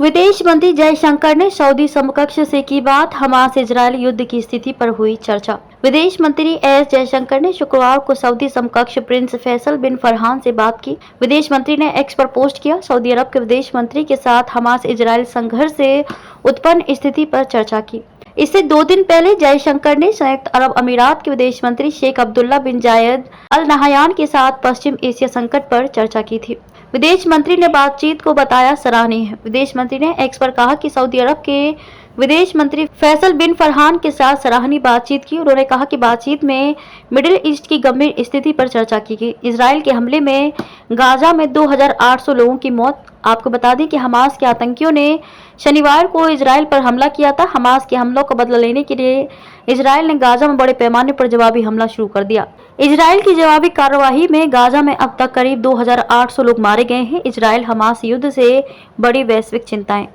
विदेश मंत्री जयशंकर ने सऊदी समकक्ष से की बात। हमास इजरायल युद्ध की स्थिति पर हुई चर्चा। विदेश मंत्री एस जयशंकर ने शुक्रवार को सऊदी समकक्ष प्रिंस फैसल बिन फरहान से बात की। विदेश मंत्री ने एक्स पर पोस्ट किया। सऊदी अरब के विदेश मंत्री के साथ हमास इजरायल संघर्ष से उत्पन्न स्थिति पर चर्चा की। इससे 2 दिन पहले जयशंकर ने संयुक्त अरब अमीरात के विदेश मंत्री शेख अब्दुल्ला बिन जायद अल नहयान के साथ पश्चिम एशिया संकट पर चर्चा की थी। विदेश मंत्री ने बातचीत को बताया सराहनीय है। विदेश मंत्री ने एक्स पर कहा कि सऊदी अरब के विदेश मंत्री फैसल बिन फरहान के साथ सराहनीय बातचीत की। उन्होंने कहा कि बातचीत में मिडिल ईस्ट की गंभीर स्थिति पर चर्चा की गई। इजरायल के हमले में गाजा में 2800 लोगों की मौत। आपको बता दें कि हमास के आतंकियों ने शनिवार को इजरायल पर हमला किया था। हमास के हमलों का बदला लेने के लिए इजरायल ने गाजा में बड़े पैमाने पर जवाबी हमला शुरू कर दिया। इजरायल की जवाबी कार्रवाई में गाजा में अब तक करीब 2800 लोग मारे गए हैं। इजरायल हमास युद्ध से बड़ी वैश्विक चिंताएं।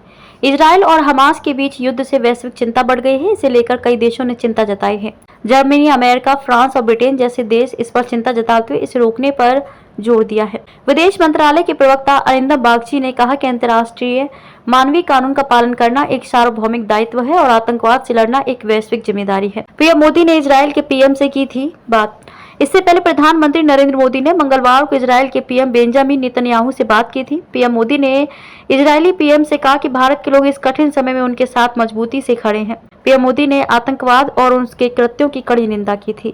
इजरायल और हमास के बीच युद्ध से वैश्विक चिंता बढ़ गई है। इसे लेकर कई देशों ने चिंता जताई है। जर्मनी, अमेरिका, फ्रांस और ब्रिटेन जैसे देश इस पर चिंता जताते हुए इसे रोकने पर जोर दिया है। विदेश मंत्रालय के प्रवक्ता अरिंदम बागची ने कहा कि अंतर्राष्ट्रीय मानवीय कानून का पालन करना एक सार्वभौमिक दायित्व है और आतंकवाद से लड़ना एक वैश्विक जिम्मेदारी है। पीएम मोदी ने इजरायल के पीएम से की थी बात। इससे पहले प्रधानमंत्री नरेंद्र मोदी ने मंगलवार को इजरायल के पीएम बेंजामिन नेतन्याहू से बात की थी। पीएम मोदी ने इजरायली पीएम से कहा कि भारत के लोग इस कठिन समय में उनके साथ मजबूती से खड़े हैं। पीएम मोदी ने आतंकवाद और उसके कृत्यों की कड़ी निंदा की थी।